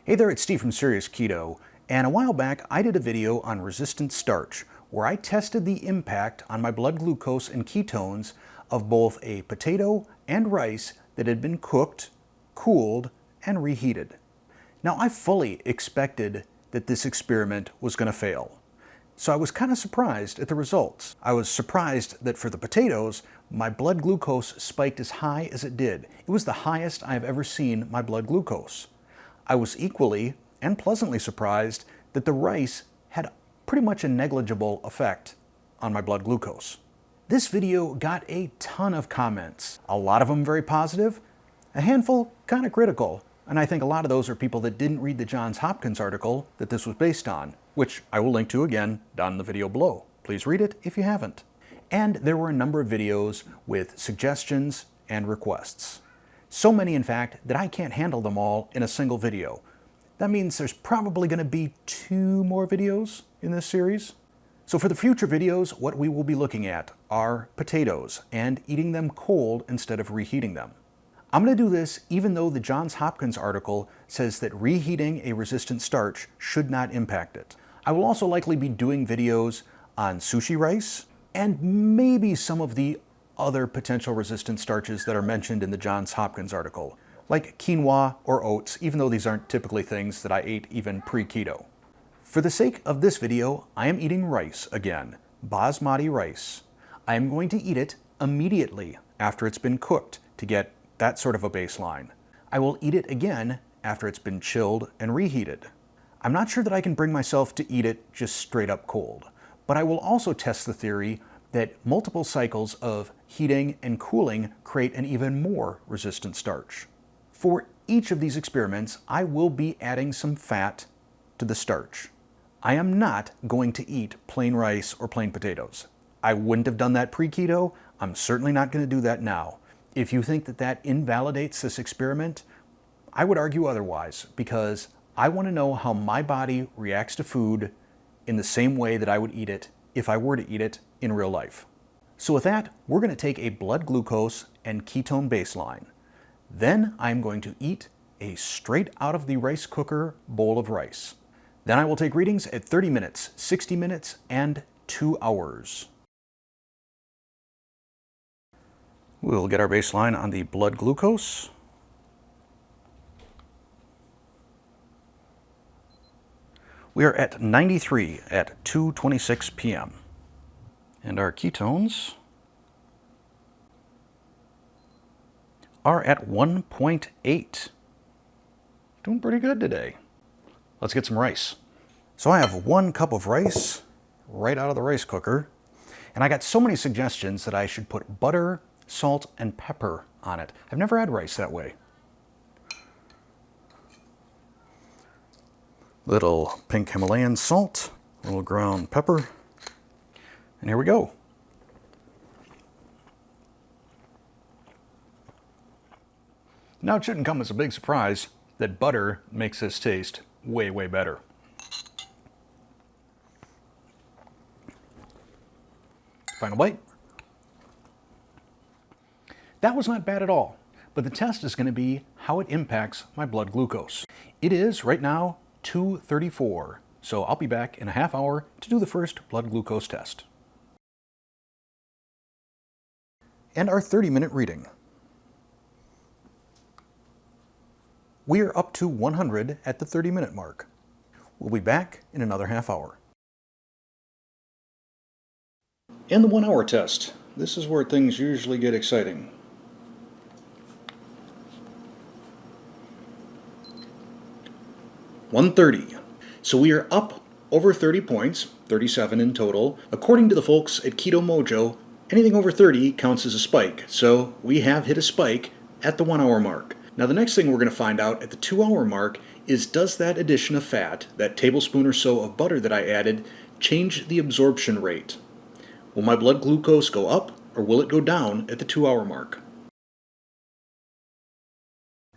Hey there, it's Steve from Serious Keto, and a while back I did a video on resistant starch where I tested the impact on my blood glucose and ketones of both a potato and rice that had been cooked, cooled, and reheated. Now I fully expected that this experiment was going to fail, so I was kind of surprised at the results. I was surprised that for the potatoes, my blood glucose spiked as high as it did. It was the highest I've ever seen my blood glucose. I was equally and pleasantly surprised that the rice had pretty much a negligible effect on my blood glucose. This video got a ton of comments, a lot of them very positive, a handful kind of critical, and I think a lot of those are people that didn't read the Johns Hopkins article that this was based on, which I will link to again down in the video below. Please read it if you haven't. And there were a number of videos with suggestions and requests. So many, in fact, that I can't handle them all in a single video. That means there's probably going to be 2 more videos in this series. So for the future videos, what we will be looking at are potatoes and eating them cold instead of reheating them. I'm going to do this even though the Johns Hopkins article says that reheating a resistant starch should not impact it. I will also likely be doing videos on sushi rice and maybe some of the other potential resistant starches that are mentioned in the Johns Hopkins article, like quinoa or oats, even though these aren't typically things that I ate even pre-keto. For the sake of this video, I am eating rice again, basmati rice. I am going to eat it immediately after it's been cooked to get that sort of a baseline. I will eat it again after it's been chilled and reheated. I'm not sure that I can bring myself to eat it just straight up cold, but I will also test the theory that multiple cycles of heating and cooling create an even more resistant starch. For each of these experiments, I will be adding some fat to the starch. I am not going to eat plain rice or plain potatoes. I wouldn't have done that pre-keto. I'm certainly not going to do that now. If you think that that invalidates this experiment, I would argue otherwise, because I want to know how my body reacts to food in the same way that I would eat it if I were to eat it in real life. So with that, we're going to take a blood glucose and ketone baseline. Then I'm going to eat a straight out of the rice cooker bowl of rice. Then I will take readings at 30 minutes, 60 minutes, and 2 hours. We'll get our baseline on the blood glucose. We are at 93 at 2:26 p.m. And our ketones are at 1.8. Doing pretty good today. Let's get some rice. So I have 1 cup of rice right out of the rice cooker. And I got so many suggestions that I should put butter, salt, and pepper on it. I've never had rice that way. Little pink Himalayan salt, a little ground pepper. And here we go. Now it shouldn't come as a big surprise that butter makes this taste way, way better. Final bite. That was not bad at all, but the test is going to be how it impacts my blood glucose. It is right now 2:34, so I'll be back in a half hour to do the first blood glucose test. And our 30-minute reading. We are up to 100 at the 30-minute mark. We'll be back in another half hour. And the 1-hour test. This is where things usually get exciting. $130. So we are up over 30 points, 37 in total. According to the folks at Keto Mojo, anything over 30 counts as a spike. So we have hit a spike at the 1-hour mark. Now the next thing we're going to find out at the 2-hour mark is, does that addition of fat, that tablespoon or so of butter that I added, change the absorption rate? Will my blood glucose go up or will it go down at the 2-hour mark?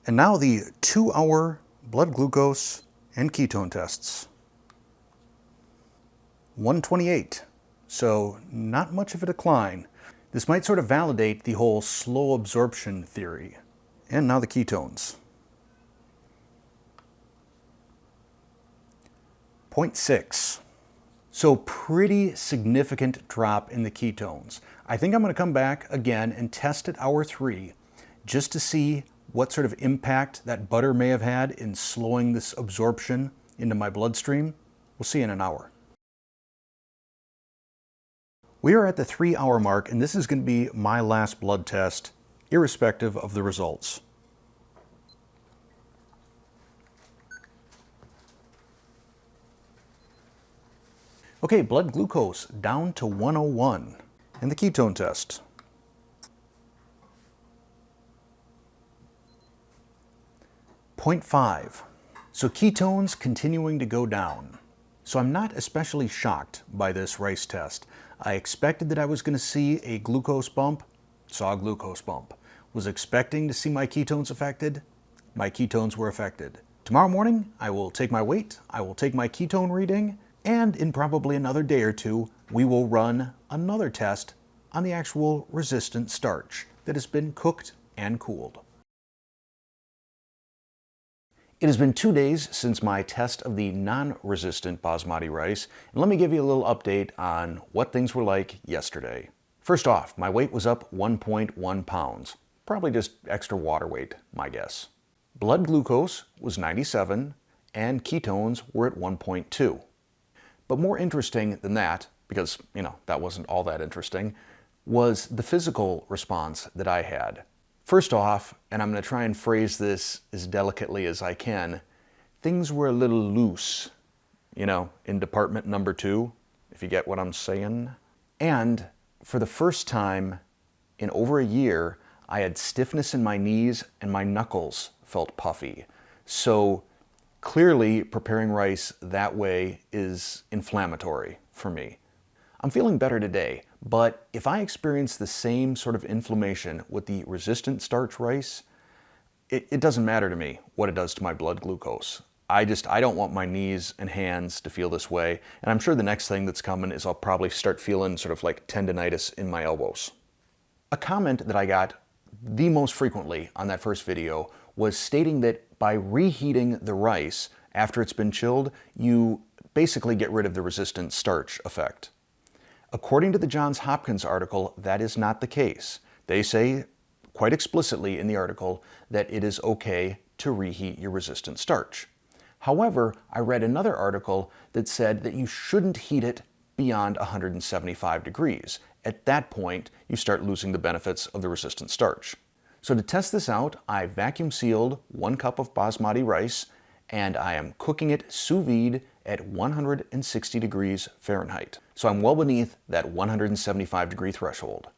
And now the 2-hour blood glucose and ketone tests. 128, so not much of a decline. This might sort of validate the whole slow absorption theory. And now the ketones. 0.6. So pretty significant drop in the ketones. I think I'm going to come back again and test at hour 3 just to see what sort of impact that butter may have had in slowing this absorption into my bloodstream. We'll see in an hour. We are at the 3-hour mark, and this is going to be my last blood test, irrespective of the results. Okay, blood glucose down to 101. And the ketone test. 0.5. So ketones continuing to go down. So I'm not especially shocked by this rice test. I expected that I was going to see a glucose bump, saw a glucose bump. Was expecting to see my ketones affected, my ketones were affected. Tomorrow morning, I will take my weight, I will take my ketone reading, and in probably another day or two, we will run another test on the actual resistant starch that has been cooked and cooled. It has been 2 days since my test of the non-resistant basmati rice, and let me give you a little update on what things were like yesterday. First off, my weight was up 1.1 pounds, probably just extra water weight, my guess. Blood glucose was 97, and ketones were at 1.2. But more interesting than that, because, that wasn't all that interesting, was the physical response that I had. First off, and I'm going to try and phrase this as delicately as I can, things were a little loose, in department number 2, if you get what I'm saying. And for the first time in over a year, I had stiffness in my knees and my knuckles felt puffy. So clearly preparing rice that way is inflammatory for me. I'm feeling better today, but if I experience the same sort of inflammation with the resistant starch rice, it doesn't matter to me what it does to my blood glucose. I don't want my knees and hands to feel this way, and I'm sure the next thing that's coming is I'll probably start feeling sort of like tendinitis in my elbows. A comment that I got the most frequently on that first video was stating that by reheating the rice after it's been chilled, you basically get rid of the resistant starch effect. According to the Johns Hopkins article, that is not the case. They say quite explicitly in the article that it is okay to reheat your resistant starch. However, I read another article that said that you shouldn't heat it beyond 175 degrees. At that point, you start losing the benefits of the resistant starch. So to test this out, I vacuum sealed 1 cup of basmati rice, and I am cooking it sous vide at 160 degrees Fahrenheit. So I'm well beneath that 175 degree threshold.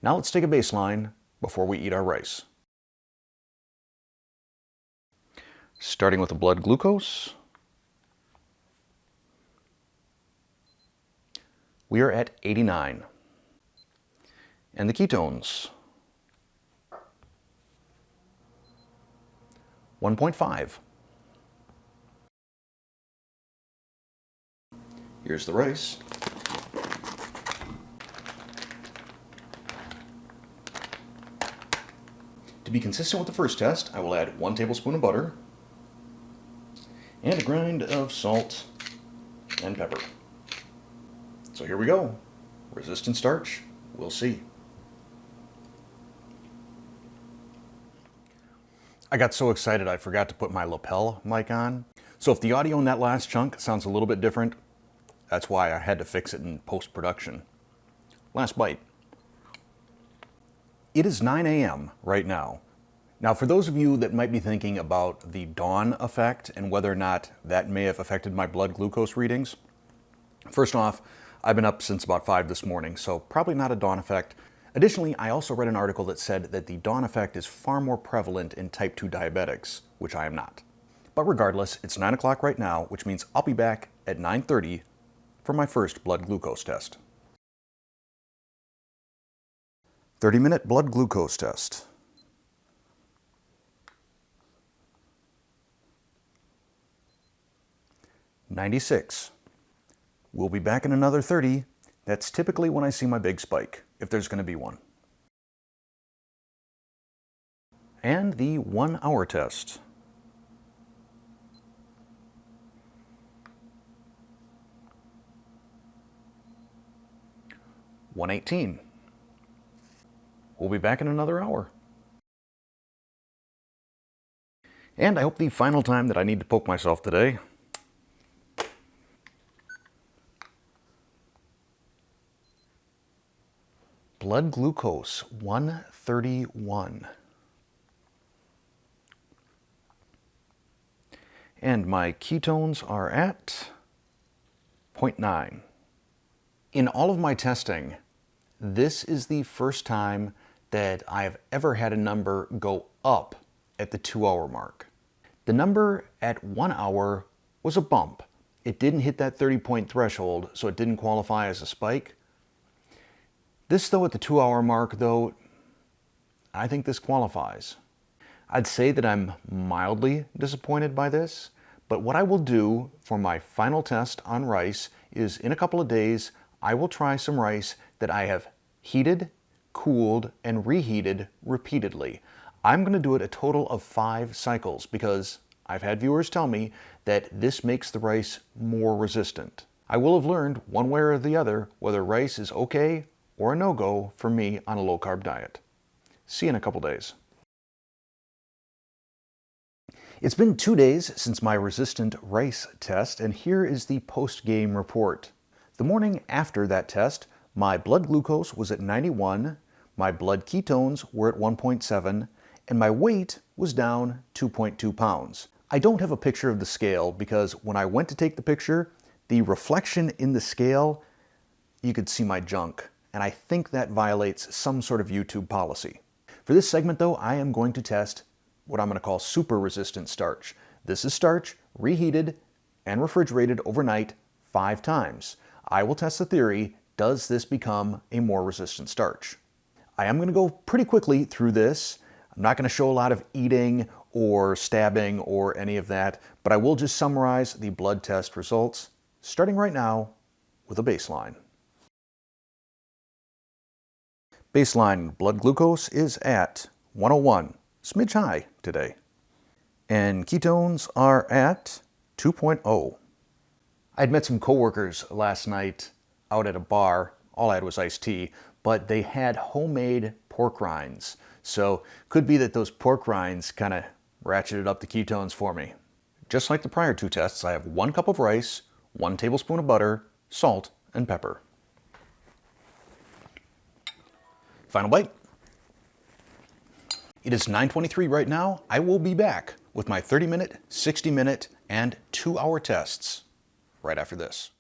Now let's take a baseline before we eat our rice. Starting with the blood glucose, we are at 89. And the ketones, 1.5. Here's the rice. To be consistent with the first test, I will add 1 tablespoon of butter and a grind of salt and pepper. So here we go. Resistant starch, we'll see. I got so excited I forgot to put my lapel mic on. So if the audio in that last chunk sounds a little bit different, that's why I had to fix it in post-production. Last bite. It is 9 a.m. right now. Now, for those of you that might be thinking about the dawn effect and whether or not that may have affected my blood glucose readings, first off, I've been up since about 5 this morning, so probably not a dawn effect. Additionally, I also read an article that said that the dawn effect is far more prevalent in type 2 diabetics, which I am not. But regardless, it's 9 o'clock right now, which means I'll be back at 9:30 for my first blood glucose test. 30-minute blood glucose test. $96. We'll be back in another 30. That's typically when I see my big spike, if there's going to be one. And the 1-hour test. 118. We'll be back in another hour. And I hope the final time that I need to poke myself today. Blood glucose, 131. And my ketones are at 0.9. In all of my testing, this is the first time that I have ever had a number go up at the 2-hour mark. The number at 1 hour was a bump. It didn't hit that 30-point threshold, so it didn't qualify as a spike. This, though, at the 2-hour mark, though, I think this qualifies. I'd say that I'm mildly disappointed by this, but what I will do for my final test on rice is in a couple of days, I will try some rice that I have heated, cooled, and reheated repeatedly. I'm going to do it a total of 5 cycles because I've had viewers tell me that this makes the rice more resistant. I will have learned one way or the other whether rice is okay or a no-go for me on a low-carb diet. See you in a couple days. It's been 2 days since my resistant rice test, and here is the post-game report. The morning after that test, my blood glucose was at 91, my blood ketones were at 1.7, and my weight was down 2.2 pounds. I don't have a picture of the scale because when I went to take the picture, the reflection in the scale, you could see my junk, and I think that violates some sort of YouTube policy. For this segment though, I am going to test what I'm going to call super resistant starch. This is starch reheated and refrigerated overnight 5 times. I will test the theory, does this become a more resistant starch? I am going to go pretty quickly through this. I'm not going to show a lot of eating or stabbing or any of that, but I will just summarize the blood test results, starting right now with a baseline. Baseline blood glucose is at 101, smidge high today. And ketones are at 2.0. I'd met some coworkers last night out at a bar. All I had was iced tea, but they had homemade pork rinds. So could be that those pork rinds kind of ratcheted up the ketones for me. Just like the prior 2 tests, I have 1 cup of rice, 1 tablespoon of butter, salt, and pepper. Final bite. It is 9:23 right now. I will be back with my 30-minute, 60-minute, and 2-hour tests right after this.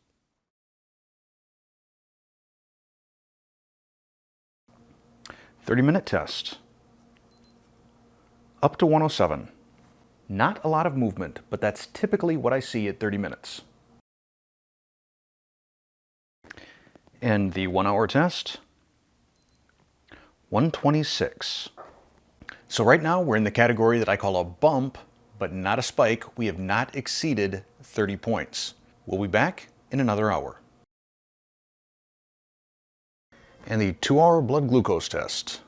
"30-minute test. Up to 107. Not a lot of movement, but that's typically what I see at 30 minutes. And the 1-hour test, 126. So right now we're in the category that I call a bump, but not a spike. We have not exceeded 30 points. We'll be back in another hour. And the 2-hour blood glucose test,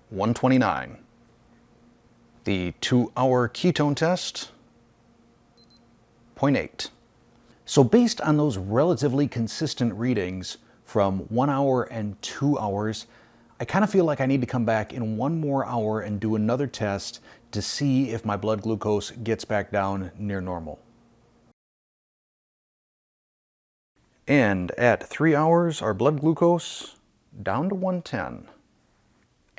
129. The 2-hour ketone test, 0.8. So based on those relatively consistent readings from 1 hour and 2 hours, I kind of feel like I need to come back in 1 more hour and do another test to see if my blood glucose gets back down near normal. And at 3 hours, our blood glucose down to 110.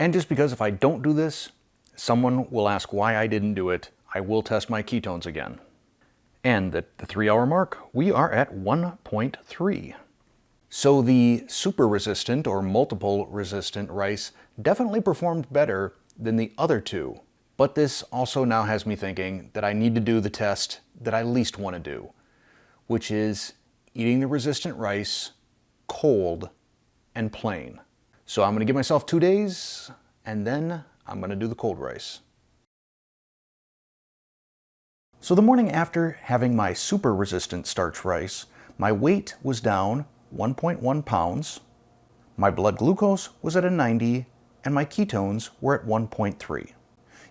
And just because if I don't do this, someone will ask why I didn't do it, I will test my ketones again. And at the 3-hour mark, we are at 1.3. So the super resistant or multiple resistant rice definitely performed better than the other 2. But this also now has me thinking that I need to do the test that I least want to do, which is eating the resistant rice cold and plain. So I'm going to give myself 2 days and then I'm going to do the cold rice. So the morning after having my super resistant starch rice, my weight was down 1.1 pounds, my blood glucose was at a 90, and my ketones were at 1.3.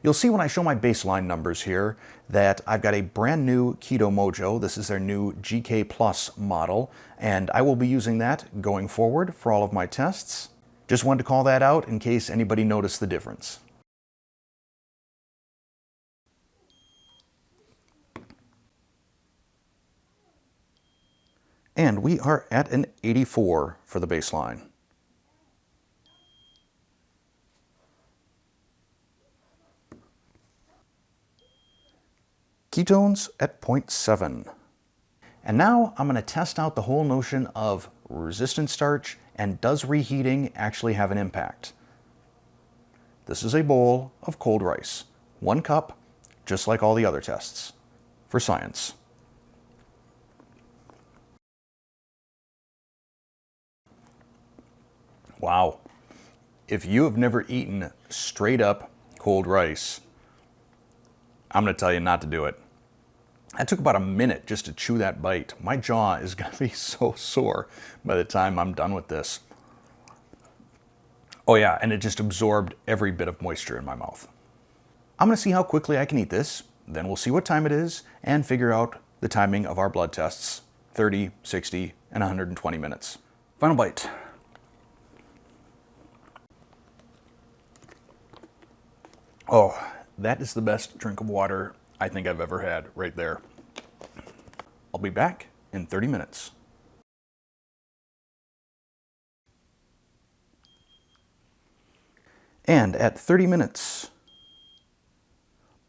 You'll see when I show my baseline numbers here that I've got a brand new Keto Mojo. This is their new GK Plus model, and I will be using that going forward for all of my tests. Just wanted to call that out in case anybody noticed the difference. And we are at an 84 for the baseline. Ketones at 0.7. And now I'm going to test out the whole notion of resistant starch and does reheating actually have an impact. This is a bowl of cold rice, 1 cup, just like all the other tests, for science. Wow. If you have never eaten straight up cold rice, I'm going to tell you not to do it. That took about a minute just to chew that bite. My jaw is going to be so sore by the time I'm done with this. Oh yeah, and it just absorbed every bit of moisture in my mouth. I'm going to see how quickly I can eat this, then we'll see what time it is and figure out the timing of our blood tests, 30, 60, and 120 minutes. Final bite. Oh, that is the best drink of water I think I've ever had right there. I'll be back in 30 minutes. And at 30 minutes,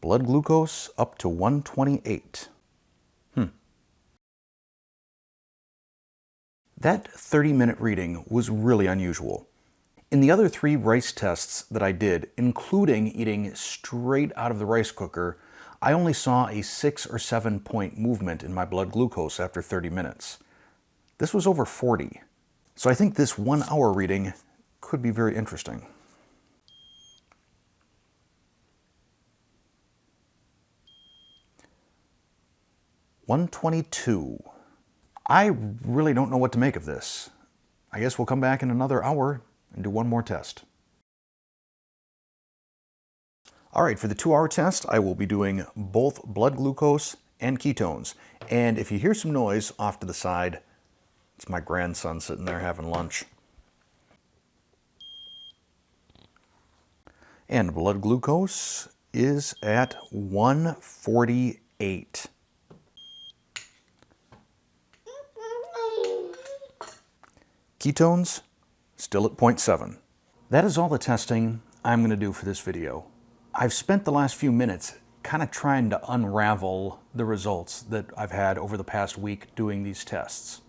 blood glucose up to 128. That 30-minute reading was really unusual. In the other 3 rice tests that I did, including eating straight out of the rice cooker, I only saw a 6 or 7 point movement in my blood glucose after 30 minutes. This was over 40. So I think this 1 hour reading could be very interesting. $122. I really don't know what to make of this. I guess we'll come back in another hour and do 1 more test. All right, for the 2-hour test, I will be doing both blood glucose and ketones. And if you hear some noise off to the side, it's my grandson sitting there having lunch. And blood glucose is at 148. Ketones, still at 0.7. That is all the testing I'm going to do for this video. I've spent the last few minutes kind of trying to unravel the results that I've had over the past week doing these tests.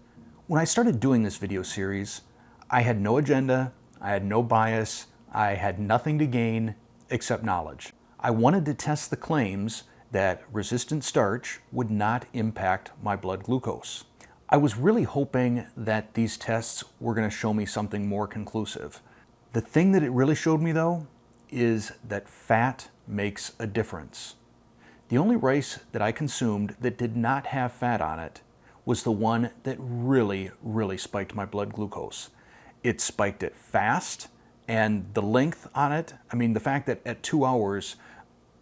When I started doing this video series, I had no agenda, I had no bias, I had nothing to gain except knowledge. I wanted to test the claims that resistant starch would not impact my blood glucose. I was really hoping that these tests were going to show me something more conclusive. The thing that it really showed me, though, is that fat makes a difference. The only rice that I consumed that did not have fat on it was the one that really spiked my blood glucose. It spiked it fast, and the length on it, I mean, the fact that at 2 hours,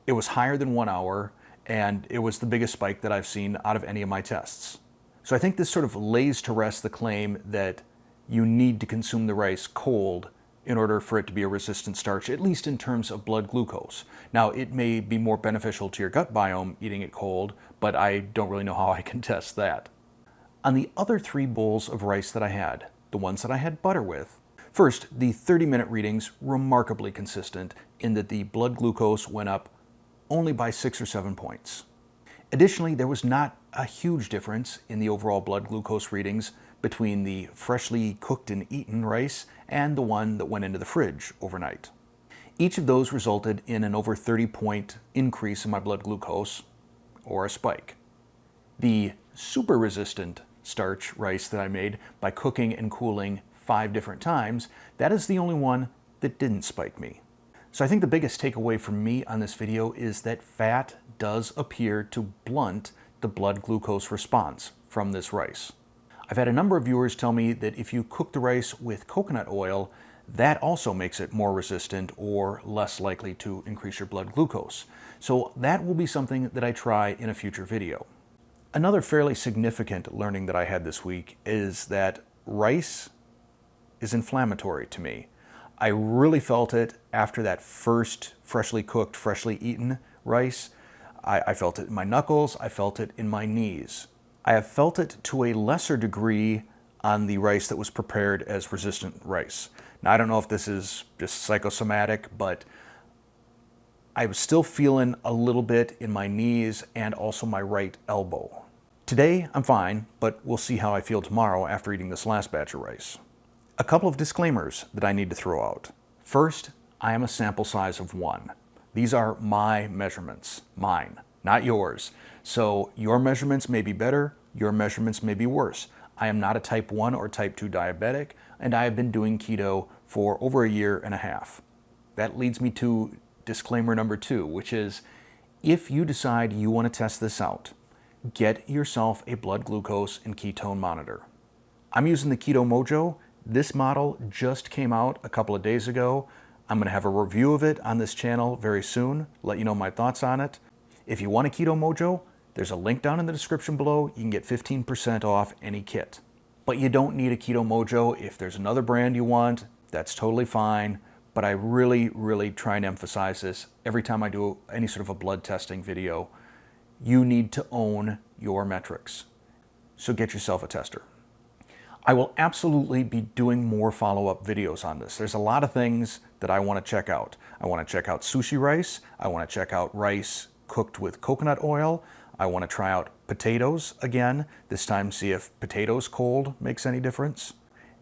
it was higher than 1 hour, and it was the biggest spike that I've seen out of any of my tests. So I think this sort of lays to rest the claim that you need to consume the rice cold in order for it to be a resistant starch, at least in terms of blood glucose. Now, it may be more beneficial to your gut biome eating it cold, but I don't really know how I can test that. On the other 3 bowls of rice that I had, the ones that I had butter with, first, the 30-minute readings remarkably consistent in that the blood glucose went up only by 6 or 7 points. Additionally, there was not a huge difference in the overall blood glucose readings between the freshly cooked and eaten rice and the one that went into the fridge overnight. Each of those resulted in an over 30-point increase in my blood glucose, or a spike. The super resistant starch rice that I made by cooking and cooling 5 different times, that is the only one that didn't spike me. So I think the biggest takeaway from me on this video is that fat does appear to blunt the blood glucose response from this rice. I've had a number of viewers tell me that if you cook the rice with coconut oil, that also makes it more resistant or less likely to increase your blood glucose. So that will be something that I try in a future video. Another fairly significant learning that I had this week is that rice is inflammatory to me. I really felt it after that first freshly cooked, freshly eaten rice. I felt it in my knuckles, I felt it in my knees. I have felt it to a lesser degree on the rice that was prepared as resistant rice. Now, I don't know if this is just psychosomatic, but I was still feeling a little bit in my knees and also my right elbow. Today, I'm fine, but we'll see how I feel tomorrow after eating this last batch of rice. A couple of disclaimers that I need to throw out. First, I am a sample size of 1. These are my measurements, mine, not yours. So your measurements may be better, your measurements may be worse. I am not a type 1 or type 2 diabetic, and I have been doing keto for over a year and a half. That leads me to disclaimer number 2, which is if you decide you want to test this out, get yourself a blood glucose and ketone monitor. I'm using the Keto Mojo. This model just came out a couple of days ago. I'm going to have a review of it on this channel very soon, let you know my thoughts on it. If you want a Keto Mojo, there's a link down in the description below. You can get 15% off any kit. But you don't need a Keto Mojo. If there's another brand you want, that's totally fine. But I really try and emphasize this every time I do any sort of a blood testing video. You need to own your metrics. So get yourself a tester. I will absolutely be doing more follow-up videos on this. There's a lot of things that I want to check out. I want to check out sushi rice. I want to check out rice cooked with coconut oil. I want to try out potatoes again, this time see if potatoes cold makes any difference.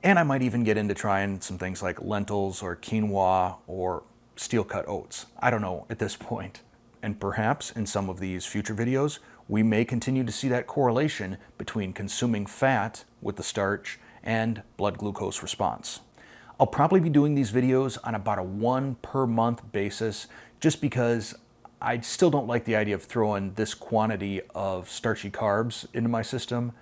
And I might even get into trying some things like lentils or quinoa or steel-cut oats. I don't know at this point. And perhaps in some of these future videos, we may continue to see that correlation between consuming fat with the starch and blood glucose response. I'll probably be doing these videos on about a 1 per month basis, just because I still don't like the idea of throwing this quantity of starchy carbs into my system,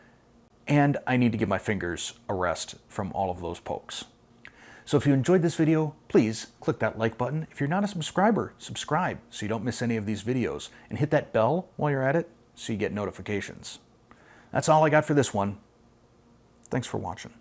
and I need to give my fingers a rest from all of those pokes. So if you enjoyed this video, please click that like button. If you're not a subscriber, subscribe so you don't miss any of these videos, and hit that bell while you're at it so you get notifications. That's all I got for this one. Thanks for watching.